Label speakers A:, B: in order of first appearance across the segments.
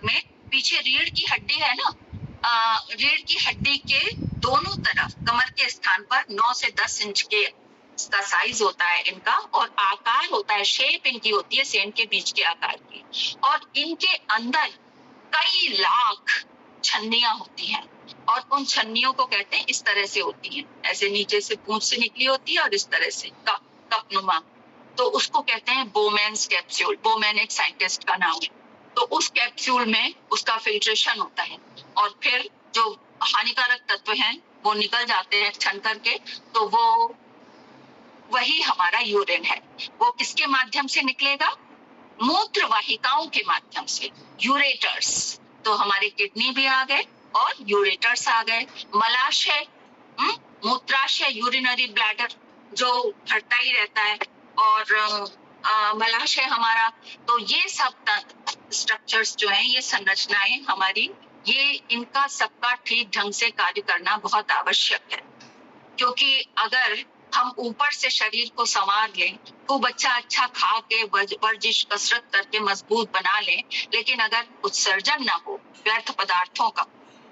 A: में पीछे रीढ़ की हड्डी है ना, रीढ़ की हड्डी के दोनों तरफ कमर के स्थान पर 9 से 10 इंच के इसका साइज होता है इनका, और आकार होता है, शेप इनकी होती है सेंट के बीज के आकार की, और इनके अंदर कई लाख छन्नियां होती हैं, और उन छन्नियों को कहते हैं, इस तरह से होती हैं, ऐसे नीचे से पूंछ से निकली होती है और इस तरह से कपनुमा, तो उसको कहते हैं बोमेन्स कैप्सूल। बोमेन एक साइंटिस्ट का नाम है। तो उस कैप्सूल में उसका फिल्ट्रेशन होता है, और फिर जो हानिकारक तत्व हैं वो निकल जाते हैं छन करके, तो वो वही हमारा यूरिन है। वो किसके माध्यम से निकलेगा? मूत्र वाहिकाओं के माध्यम से, यूरेटर्स। तो हमारे किडनी भी आ गए और यूरेटर्स आ गए। मलाशय, मूत्राशय, यूरिनरी ब्लैडर जो भरता ही रहता है, और मलाशय हमारा। तो ये सब स्ट्रक्चर्स जो हैं, ये संरचनाएं हमारी, ये इनका सबका ठीक ढंग से कार्य करना बहुत आवश्यक है, क्योंकि अगर हम ऊपर से शरीर को संवार लें, तो बच्चा अच्छा खा के वर्जिश कसरत करके मजबूत बना लें, लेकिन अगर उत्सर्जन ना हो व्यर्थ पदार्थों का,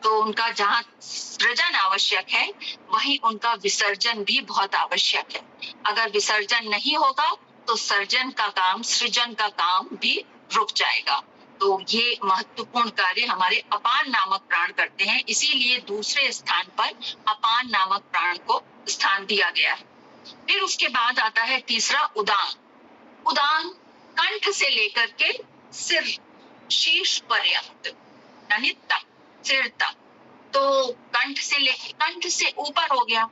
A: तो उनका जहाँ सृजन आवश्यक है वहीं उनका विसर्जन भी बहुत आवश्यक है। अगर विसर्जन नहीं होगा तो सर्जन का काम, सृजन का काम भी रुक जाएगा। तो ये महत्वपूर्ण कार्य हमारे अपान नामक प्राण करते हैं, इसीलिए दूसरे स्थान पर अपान नामक प्राण को स्थान दिया गया है। फिर उसके बाद आता है तीसरा उदान। उदान कंठ से लेकर के सिर, शीर्ष पर्यंत, यानी तक, सिर तक। तो कंठ से लेकर, कंठ से ऊपर हो गया,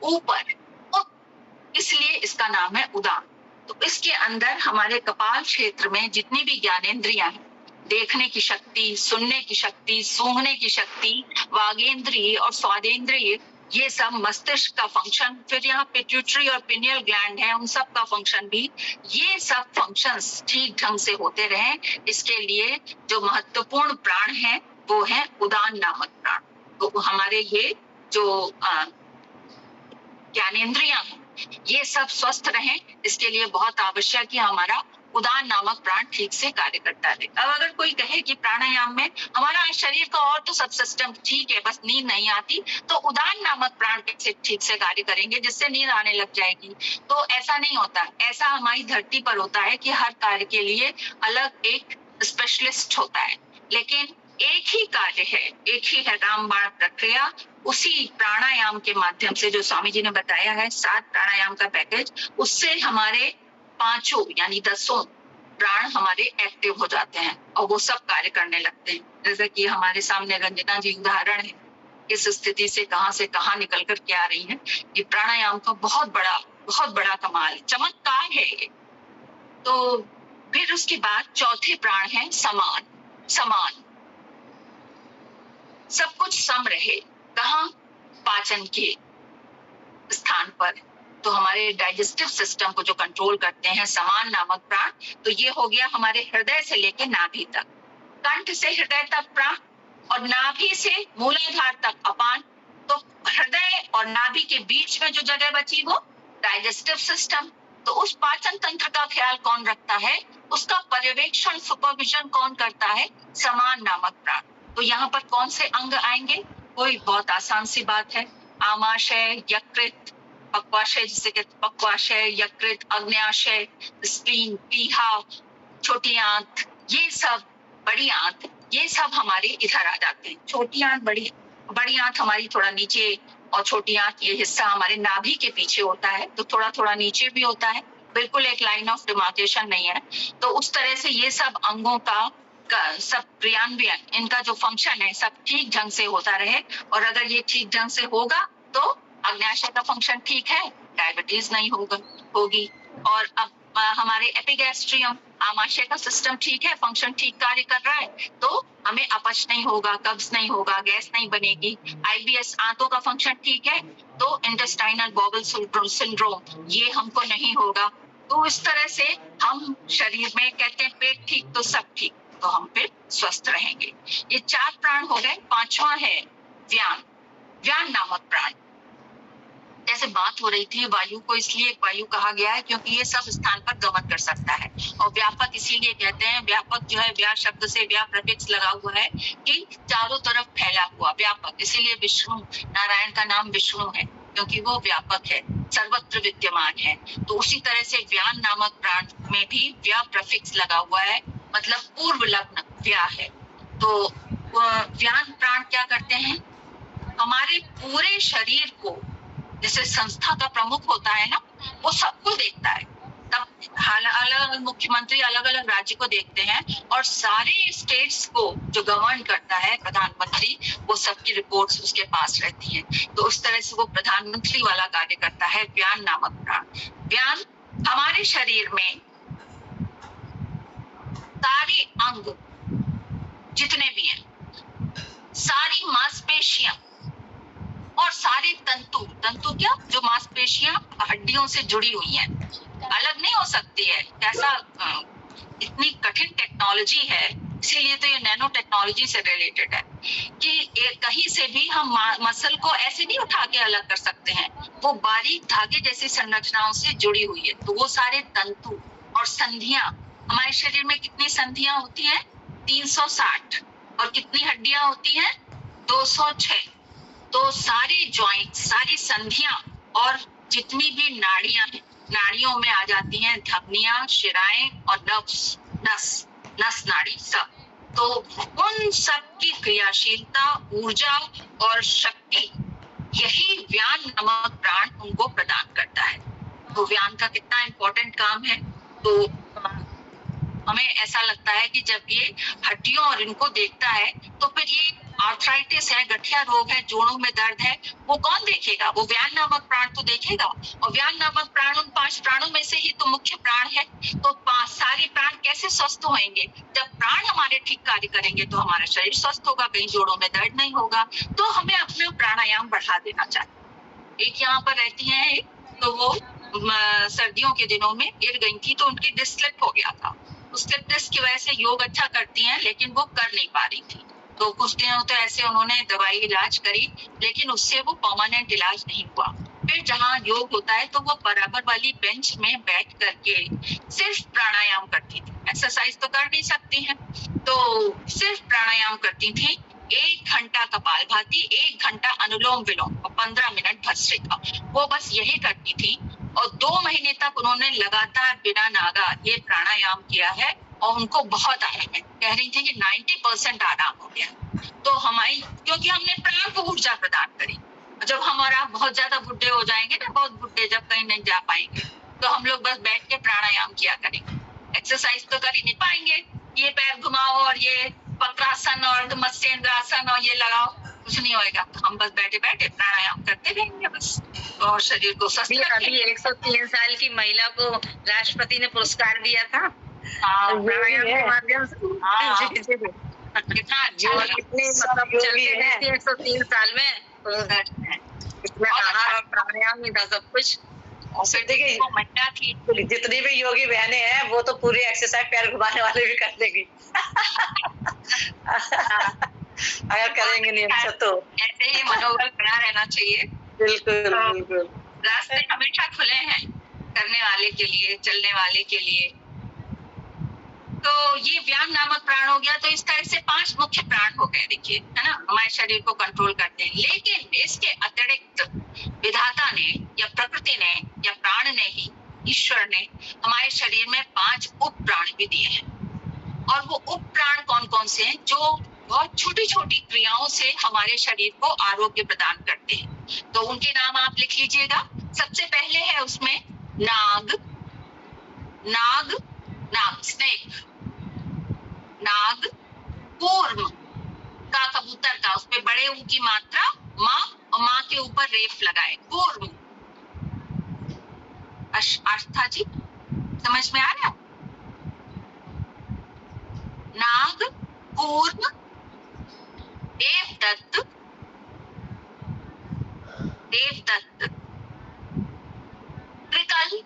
A: ऊपर, इसलिए इसका नाम है उदान। तो इसके अंदर हमारे कपाल क्षेत्र में जितनी भी ज्ञानेंद्रियां हैं, देखने की शक्ति, सुनने की शक्ति, सूंघने की शक्ति, वागेंद्रिय और स्वादेंद्रिय, ये सब मस्तिष्क का फंक्शन, फिर यहाँ पिट्यूटरी और पिनियल ग्लैंड है, उन सब का फंक्शन भी, ये सब फंक्शंस ठीक ढंग से होते रहे, इसके लिए जो महत्वपूर्ण प्राण है वो है उदान नामक प्राण। तो हमारे ये जो ज्ञानेंद्रियां हैं, ये सब स्वस्थ रहें, इसके लिए बहुत आवश्यक है हमारा उदान नामक प्राण ठीक से कार्य करता रहे। अब अगर कोई कहे कि प्राणायाम में हमारा शरीर का और तो सब सिस्टम ठीक है, बस नींद नहीं आती, तो उदान नामक प्राण कैसे ठीक से कार्य करेंगे जिससे नींद आने लग जाएगी? तो ऐसा नहीं होता। ऐसा हमारी धरती पर होता है कि हर कार्य के लिए अलग एक स्पेशलिस्ट होता है, लेकिन एक ही कार्य है, एक ही है रामबाण प्रक्रिया। उसी प्राणायाम के माध्यम से जो स्वामी जी ने बताया है 7 प्राणायाम का पैकेज, उससे हमारे 5 यानी 10 प्राण हमारे एक्टिव हो जाते हैं और वो सब कार्य करने लगते हैं। जैसे कि हमारे सामने रंजना जी उदाहरण है, इस स्थिति से कहां निकल कर के आ रही हैं। ये प्राणायाम का बहुत बड़ा कमाल, चमत्कार है ये। तो फिर उसके बाद चौथे प्राण है समान। समान, सब कुछ सम रहे, कहाँ? पाचन के स्थान पर। तो हमारे डाइजेस्टिव सिस्टम को जो कंट्रोल करते हैं समान नामक प्राण, तो ये हो गया हमारे हृदय से लेकर नाभि तक, कंठ से हृदय तक प्राण, और नाभि से मूलाधार तक अपान। तो हृदय और नाभि के बीच में जो जगह बची वो डाइजेस्टिव सिस्टम। तो उस पाचन तंत्र का ख्याल कौन रखता है, उसका पर्यवेक्षण, सुपरविजन कौन करता है? समान नामक प्राण। तो यहाँ पर कौन से अंग आएंगे? कोई बहुत आसान सी बात है, आमाशय, यकृत, पक्वाशय, जिसे कहते हैं पक्वाशय, यकृत, अग्न्याशय, स्प्लीन, प्लीहा, छोटी आंत, ये सब, बड़ी आंत, ये सब हमारे इधर आ जाते हैं। छोटी आंत, बड़ी आंत हमारी थोड़ा नीचे, और छोटी आंत ये हिस्सा हमारे नाभि के पीछे होता है, तो थोड़ा नीचे भी होता है, बिल्कुल एक लाइन ऑफ डिमार्केशन नहीं है। तो उस तरह से ये सब अंगों का सब क्रियान्वयन, इनका जो फंक्शन है सब ठीक ढंग से होता रहे, और अगर ये ठीक ढंग से होगा तो अग्न्याशय का फंक्शन ठीक है, डायबिटीज नहीं होगी। और अब हमारे एपिगैस्ट्रियम, आमाशय का सिस्टम ठीक है, फंक्शन ठीक कार्य कर रहा है, तो हमें अपच नहीं होगा, कब्ज नहीं होगा, गैस नहीं बनेगी। आईबीएस, आंतों का फंक्शन ठीक है, तो इंटेस्टाइनल बॉबल सिंड्रोम ये हमको नहीं होगा। तो इस तरह से हम शरीर में कहते हैं पेट ठीक तो सब ठीक, तो हम फिर स्वस्थ रहेंगे। ये 4 प्राण हो गए। 5वां है व्यान। व्यान नामक प्राण, जैसे बात हो रही थी वायु को इसलिए वायु कहा गया है क्योंकि ये सब स्थान पर गमन कर सकता है, और व्यापक इसीलिए कहते हैं, व्यापक जो है व्या शब्द से व्या प्रीफिक्स लगा हुआ है कि चारों तरफ फैला हुआ व्यापक, इसीलिए विष्णु नारायण का नाम विष्णु है क्योंकि वो व्यापक है, सर्वत्र विद्यमान है। तो उसी तरह से व्यान नामक प्राण में भी व्या प्रीफिक्स लगा हुआ है, मतलब पूर्व लग्न व्या है। तो व्यान प्राण क्या करते हैं, हमारे पूरे शरीर को, जैसे संस्था का प्रमुख होता है ना, वो सबको देखता है। तब अलग अलग मुख्यमंत्री अलग अलग राज्य को देखते हैं, और सारे स्टेट्स को जो गवर्न करता है प्रधानमंत्री, वो सबकी रिपोर्ट्स उसके पास रहती हैं। तो उस तरह से वो प्रधानमंत्री वाला कार्य करता है व्यान नामक प्राण। व्यान हमारे शरीर में सारे अंग जितने भी हैं, सारी मांसपेशियां और सारे तंतु, तंतु क्या, जो मांसपेशियां हड्डियों से जुड़ी हुई हैं, अलग नहीं हो सकती है। कैसा इतनी कठिन टेक्नोलॉजी है, इसीलिए तो ये नैनो टेक्नोलॉजी से रिलेटेड है कि कहीं से भी हम मसल को ऐसे नहीं उठा के अलग कर सकते हैं, वो बारीक धागे जैसी संरचनाओं से जुड़ी हुई है। तो वो सारे तंतु और संधियां, हमारे शरीर में कितनी संधियां होती हैं, 360, और कितनी हड्डियां होती हैं, 206। तो सारे जॉइंट, सारी संधियां और जितनी भी नाड़ियां हैं, नाड़ियों में आ जाती हैं धमनियां, शिराएं और नस नाड़ी सब। तो उन सब की क्रियाशीलता, ऊर्जा और शक्ति यही व्यान नामक प्राण उनको प्रदान करता है। तो व्यान का कितना इम्पोर्टेंट काम है। तो हमें ऐसा लगता है कि जब ये हड्डियों और इनको देखता है तो फिर ये आर्थराइटिस है, गठिया रोग है, जोड़ों में दर्द है, वो कौन देखेगा, वो व्यान नामक प्राण तो देखेगा। और व्यान नामक प्राण उन 5 प्राणों में से ही तो मुख्य प्राण है। तो सारे प्राण कैसे स्वस्थ होंगे, जब प्राण हमारे ठीक कार्य करेंगे तो हमारा शरीर स्वस्थ होगा, कहीं जोड़ों में दर्द नहीं होगा। तो हमें अपना प्राणायाम बढ़ा देना चाहिए। एक यहाँ पर रहती है, तो वो सर्दियों के दिनों में गिर गई थी, तो उनकी डिस्क स्लिप हो गया था। उस डिस्क की वजह से योग अच्छा करती हैं, लेकिन वो कर नहीं पा रही थी। तो कुछ दिनों तो ऐसे उन्होंने दवाई इलाज करी, लेकिन उससे वो परमानेंट इलाज नहीं हुआ। फिर जहाँ योग होता है तो वो बराबर वाली बेंच में बैठ करके सिर्फ प्राणायाम करती थी, एक्सरसाइज तो कर नहीं सकती हैं, तो सिर्फ प्राणायाम करती थी। 1 घंटा कपालभाति, 1 घंटा अनुलोम विलोम और 15 मिनट भस्त्रिका, वो बस यही करती थी। और 2 महीने तक उन्होंने लगातार बिना नागा ये प्राणायाम किया है, और उनको बहुत आराम है। कह रही थी कि 90% आराम हो गया। तो हमारी, क्योंकि हमने प्राण को ऊर्जा प्रदान करी। जब हमारा बहुत ज्यादा बुढ़े हो जाएंगे ना, बहुत बुढ़े जब कहीं नहीं जा पाएंगे, तो हम लोग बस बैठ के प्राणायाम किया करेंगे, एक्सरसाइज तो कर ही नहीं पाएंगे। ये पैर घुमाओ और ये वक्रासन और मत्स्येंद्रासन और ये लगाओ, कुछ नहीं होएगा। हम बस बैठे बैठे प्राणायाम करते रहेंगे बस, और शरीर को स्वस्थ रखेंगे।
B: अभी 103 साल की महिला को राष्ट्रपति ने पुरस्कार दिया था
A: प्राणायाम
B: के माध्यम से।
A: कितना अच्छा लगा,
B: कितने मतलब चलते रहती 103 साल में, इसमें आहार और प्राणायाम ही था सब कुछ।
C: और देखिए
A: महिला थी,
C: जितनी भी योगी बहनें हैं वो तो पूरी एक्सरसाइज पैर घुमाने वाले भी कर देगी अगर करेंगे नियम से तो।
A: ऐसे ही मनोबल बना रहना चाहिए।
C: बिल्कुल बिल्कुल।
A: रास्ते हमेशा खुले हैं करने वाले के लिए, चलने वाले के लिए। तो ये व्यान नामक प्राण हो गया। तो इस तरह से 5 मुख्य प्राण हो गए, देखिए, है ना, हमारे शरीर को कंट्रोल करते हैं। लेकिन इसके अतिरिक्त विधाता ने या प्रकृति ने या प्राण ने ही, ईश्वर ने हमारे शरीर में 5 उप प्राण भी दिए हैं। और वो उप प्राण कौन कौन से हैं, जो बहुत छोटी छोटी क्रियाओं से हमारे शरीर को आरोग्य प्रदान करते हैं। तो उनके नाम आप लिख लीजिएगा। सबसे पहले है उसमें नाग, नाग नाग स्नेक, नाग, कूर्म का कबूतर का, उसपे बड़े ऊ की मात्रा माँ और माँ के ऊपर रेफ लगाए, कूर्म। आस्था जी समझ में आ रहा? नाग, कूर्म, देवदत्त, देवदत्त, ट्रिकल,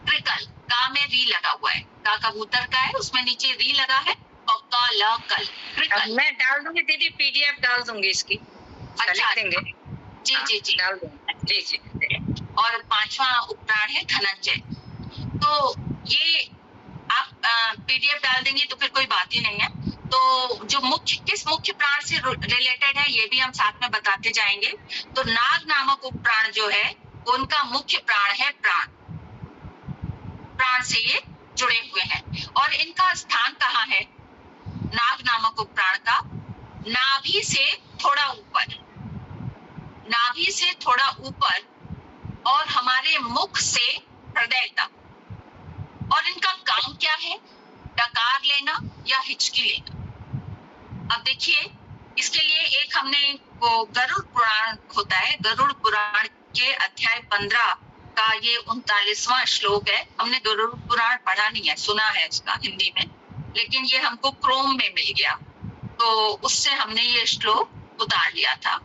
A: ट्रिकल का में री लगा हुआ है, का कबूतर का है, उसमें नीचे री लगा है, और का ल कल, ट्रिकल।
B: मैं डाल दूंगी दीदी, PDF डाल दूंगी इसकी।
A: अच्छा
B: देंगे
A: जी जी जी
B: डाल दूंगी। जी जी।
A: और 5वां उपप्राण है धनंजय। तो ये आप पीडीएफ डाल देंगे तो फिर कोई बात ही नहीं है। तो जो किस मुख्य प्राण से रिलेटेड है ये भी हम साथ में बताते जाएंगे। तो नाग नामक उपप्राण जो है उनका मुख्य प्राण है प्राण। प्राण से ये जुड़े हुए हैं और इनका स्थान कहाँ है? नाग नामक उपप्राण का नाभि से थोड़ा ऊपर, नाभि से थोड़ा ऊपर और हमारे मुख से हृदय तक। और इनका काम क्या है? डकार लेना या हिचकी लेना। अब देखिए इसके लिए एक हमने वो गरुड़ पुराण होता है, गरुड़ पुराण के अध्याय 15 का ये 39वां श्लोक है। हमने गरुड़ पुराण पढ़ा नहीं है, सुना है इसका हिंदी में, लेकिन ये हमको क्रोम में मिल गया तो उससे हमने ये श्लोक उतार लिया था।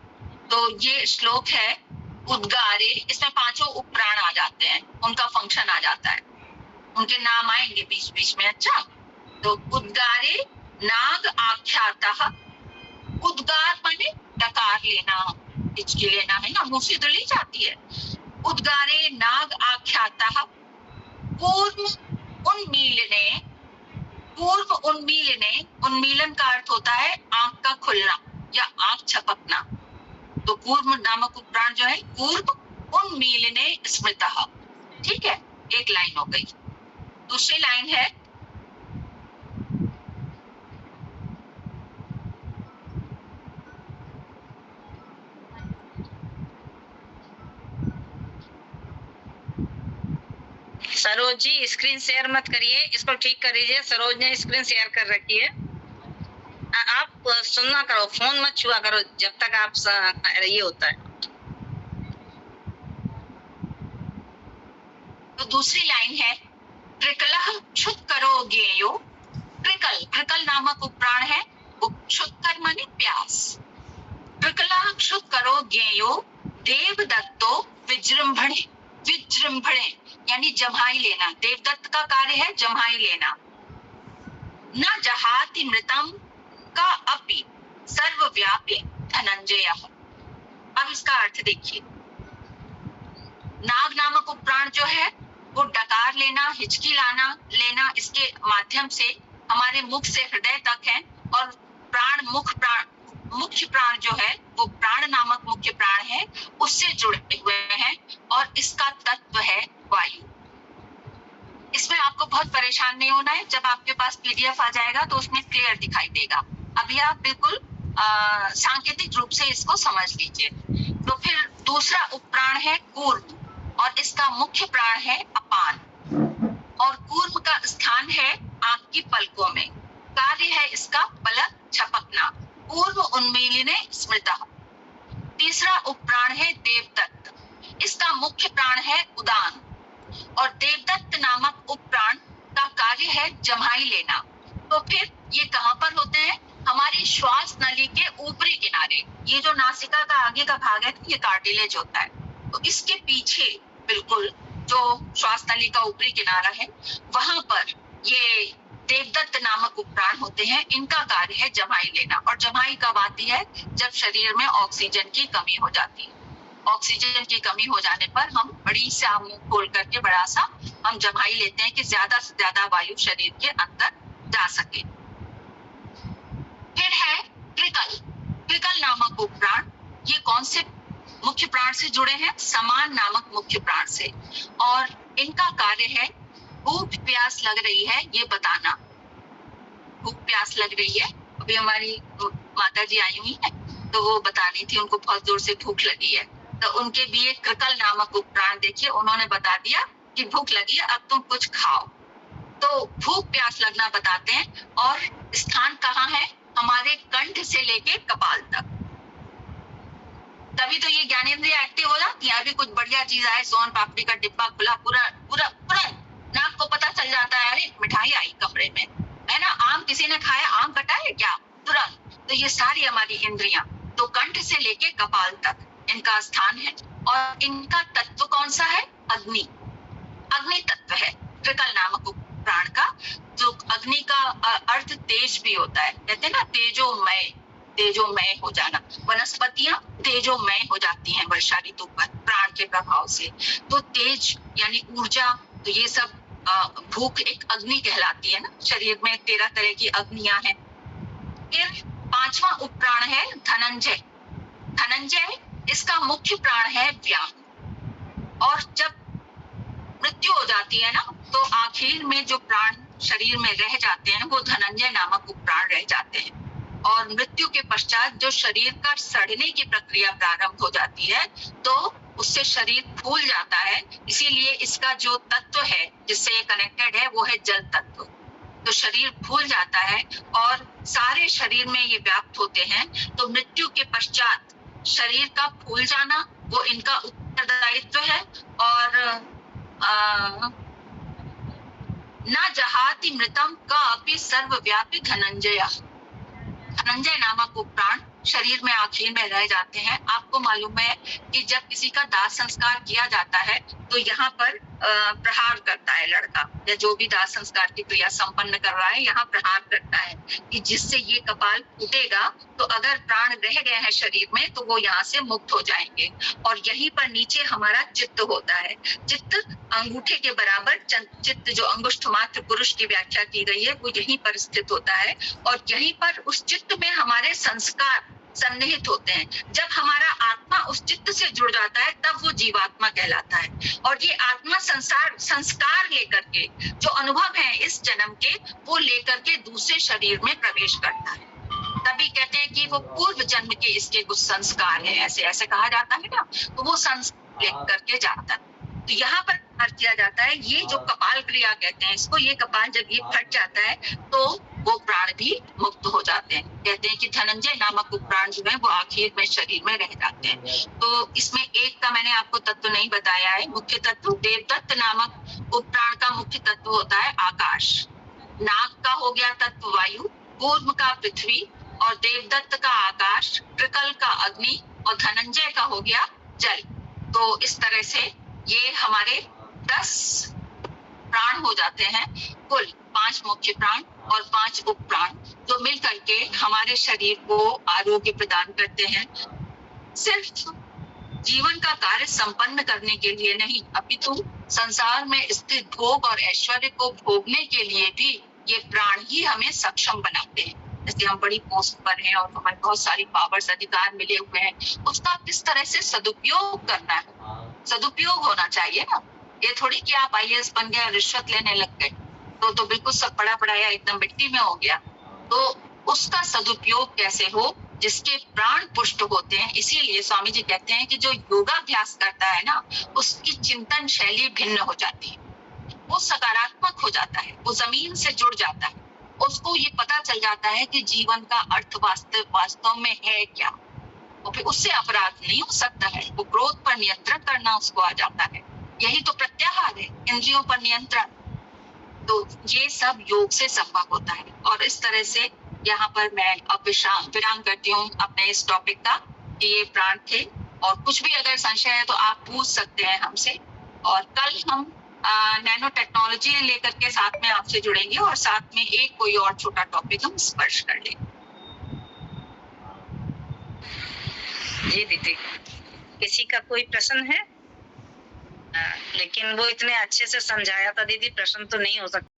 A: तो ये श्लोक है उद्गारे, इसमें 5 उपप्राण आ जाते हैं, उनका फंक्शन आ जाता है, उनके नाम आएंगे बीच बीच में। अच्छा, तो उद्गारे नाग आख्यातः, उद्गार माने डकार लेना, हिचकी लेना है ना, मुंह से तो ली जाती है। उद्गारे नाग आख्यातः पूर्व उन्मीलने, पूर्व उन्मीलने, उन्मीलन का अर्थ होता है आंख का खुलना या आंख छपकना। तो पूर्व नामक उपप्राण जो है पूर्व उन्मीलने स्मृतः। ठीक है, एक लाइन हो गई। दूसरी लाइन है
B: सरोज जी स्क्रीन शेयर मत करिए, इसको ठीक कर लीजिए। सरोज ने स्क्रीन शेयर कर रखी है। आप सुनना करो, फोन मत छुआ करो जब तक आप ये होता है।
A: तो दूसरी लाइन है त्रिकलः क्षुत करो ज्ञेयो। त्रिकल, त्रिकल नामक उपप्राण है, क्षुत्कर माने प्यास। त्रिकलः क्षुत करो ज्ञेयो देवदत्तो विजृंभणे, विजृंभणे यानी जम्हाई लेना। देवदत्त का कार्य है जम्हाई लेना। न जहाति मृतम का अपि सर्वव्यापी धनंजयः। अब इसका अर्थ देखिए, नाग नामक उपप्राण जो है वो डकार लेना, हिचकी लेना इसके माध्यम से हमारे मुख से हृदय तक है। और प्राण मुख्य प्राण जो है वो प्राण नामक मुख्य प्राण है, उससे जुड़े हुए हैं और इसका तत्व है वायु। इसमें आपको बहुत परेशान नहीं होना है, जब आपके पास पीडीएफ आ जाएगा तो उसमें क्लियर दिखाई देगा। अभी आप बिल्कुल सांकेतिक रूप से इसको समझ लीजिए। तो फिर दूसरा उपप्राण है कूर्म और इसका मुख्य प्राण है अपान। और कूर्म का स्थान है आंख की पलकों में, कार्य है इसका पलक झपकना। पूर्व उन्मीलने स्मृतः। तीसरा उपप्राण है देवदत्त, इसका मुख्य प्राण है उदान। और देवदत्त नामक उपप्राण का कार्य है जम्हाई लेना। तो फिर ये कहाँ पर होते हैं? हमारी श्वास नली के ऊपरी किनारे। ये जो नासिका का आगे का भाग है ये कार्टिलेज होता है, तो इसके पीछे बिल्कुल जो श्वास नली का ऊपरी किनारा है वहां पर ये देवदत्त नामक उपप्राण होते हैं। इनका कार्य है जम्हाई लेना। और जम्हाई कब आती है? जब शरीर में ऑक्सीजन की कमी हो जाती है। ऑक्सीजन की कमी हो जाने पर हम बड़ी सा मुंह खोल करके बड़ा सा हम जम्हाई लेते हैं कि ज्यादा से ज्यादा वायु शरीर के अंदर जा सके। फिर है त्रिकल, त्रिकल नामक उपप्राण। ये कौन से मुख्य प्राण से जुड़े हैं? समान नामक मुख्य प्राण से। और इनका कार्य है भूख प्यास लग रही है ये बताना। भूख प्यास लग रही है, अभी हमारी माता जी आई हुई है तो वो बता रही थी उनको बहुत जोर से भूख लगी है, तो उनके भी एक त्रिकल नामक उपप्राण देखिए, उन्होंने बता दिया कि भूख लगी है अब तुम कुछ खाओ। तो भूख प्यास लगना बताते हैं। और स्थान कहाँ है? हमारे कंठ से लेके कपाल तक। तभी तो ये ज्ञानेंद्रिय एक्टिव हो जाती है। अभी कुछ बढ़िया चीज आए, सोन पापड़ी का डिब्बा खुला, पूरा पूरा पूरा नाक को पता चल जाता है अरे मिठाई आई कमरे में, है ना। आम किसी ने खाया, आम कटा है क्या, तुरंत। तो ये सारी हमारी इंद्रियां, तो कंठ से लेके कपाल तक इनका स्थान है। और इनका तत्व कौन सा है? अग्नि, अग्नि तत्व है त्रिकल नामक प्राण का। जो अग्नि का अर्थ तेज भी होता है, कहते हैं ना तेजोमय, तेजोमय हो जाना, वनस्पतियां तेजोमय हो जाती हैं वर्षा ऋतु पर प्राण के प्रभाव से। तो तेज यानी ऊर्जा, तो ये सब भूख एक अग्नि कहलाती है ना, शरीर में 13 तरह की अग्नियां हैं। फिर 5वां उपप्राण है धनंजय। धनंजय इसका मुख्य प्राण है व्यान, और जब मृत्यु हो जाती है ना तो आखिर में जो प्राण शरीर में रह जाते हैं वो धनंजय नामक उपप्राण रह जाते हैं। और मृत्यु के पश्चात जो शरीर का सड़ने की प्रक्रिया प्रारंभ हो जाती है तो उससे शरीर फूल जाता है। इसीलिए इसका जो तत्व है जिससे ये कनेक्टेड है वो है जल तत्व। तो शरीर फूल जाता है और सारे शरीर में ये व्याप्त होते हैं। तो मृत्यु के पश्चात शरीर का फूल जाना वो इनका उत्तरदायित्व है। और न जहाति मृतम का अपि सर्वव्यापी धनंजय। धनंजय नामक उपप्राण शरीर में आखिर में रह जाते हैं। आपको मालूम है कि जब किसी का दाह संस्कार किया जाता है तो यहाँ पर प्रहार करता है लड़का, या जो भी दाह संस्कार की क्रिया संपन्न कर रहा है यहाँ प्रहार करता है कि जिससे ये कपाल फूटेगा तो अगर प्राण रह गए हैं शरीर में तो वो यहाँ से मुक्त हो जाएंगे। और यहीं पर नीचे हमारा चित्त होता है। चित्त अंगूठे के बराबर, चित्त जो अंगुष्ठ मात्र पुरुष की व्याख्या की गई है वो यहीं पर स्थित होता है। और यहीं पर उस चित्त में हमारे संस्कार सन्निहित होते हैं। जब हमारा आत्मा उस चित्त से जुड़ जाता है तब वो जीवात्मा कहलाता है। और ये आत्मा संस्कार लेकर के जो अनुभव है इस जन्म के वो लेकर के दूसरे शरीर में प्रवेश करता है। तभी कहते हैं कि वो पूर्व जन्म के इसके कुछ संस्कार हैं, ऐसे ऐसे कहा जाता है ना, तो वो संस्कार लेकर के जाता है। तो यहाँ पर प्रहार किया जाता है। ये जो कपाल क्रिया कहते हैं इसको, ये कपाल जब ये फट जाता है तो वो प्राण भी मुक्त हो जाते हैं। कहते हैं कि धनंजय नामक उपप्राण जो है वो आखिर में शरीर में रह जाते हैं। तो इसमें एक का मैंने आपको तत्व नहीं बताया है, मुख्य तत्व। देवदत्त नामक उपप्राण का मुख्य तत्व होता है आकाश। नाग का हो गया तत्व वायु, कूर्म का पृथ्वी, और देवदत्त का आकाश, ट्रिकल का अग्नि, और धनंजय का हो गया जल। तो इस तरह से ये हमारे 10 प्राण हो जाते हैं। कुल 5 मुख्य प्राण और 5 उप प्राण जो मिल करके हमारे शरीर को आरोग्य प्रदान करते हैं। सिर्फ जीवन का कार्य संपन्न करने के लिए नहीं, अपितु संसार में स्थित भोग और ऐश्वर्य को भोगने के लिए भी ये प्राण ही हमें सक्षम बनाते हैं। जैसे हम बड़ी पोस्ट पर हैं और हमें बहुत सारी पावर्स अधिकार मिले हुए हैं, उसका किस तरह से सदुपयोग करना है, सदुपयोग होना चाहिए ना। ये थोड़ी कि आप IAS बन गए, रिश्वत लेने लग गए तो बिल्कुल सब पढ़ा पढ़ाया एकदम मिट्टी में हो गया। तो उसका सदुपयोग कैसे हो जिसके प्राण पुष्ट होते हैं। इसीलिए स्वामी जी कहते हैं कि जो योगाभ्यास करता है ना उसकी चिंतन शैली भिन्न हो जाती है, वो सकारात्मक हो जाता है, वो जमीन से जुड़ जाता है। उसको ये पता चल जाता है कि जीवन का अर्थ वास्तव में है क्या, और फिर उससे अपराध नहीं हो सकता है। वो क्रोध पर नियंत्रण करना उसको आ जाता है। यही तो प्रत्याहार है, इंद्रियों पर नियंत्रण। तो ये सब योग से संभव होता है। और इस तरह से यहाँ पर मैं अब विराम करती हूँ अपने इस टॉपिक का कि ये प्राण थे। और कुछ भी अगर संशय है तो आप पूछ सकते हैं हमसे। और कल हम नैनो टेक्नोलॉजी लेकर के साथ में आपसे जुड़ेंगे और साथ में एक कोई और छोटा टॉपिक हम स्पर्श कर लेंगे।
B: जी दीदी, किसी का कोई प्रश्न है? लेकिन वो इतने अच्छे से समझाया था दीदी, प्रश्न तो नहीं हो सकता।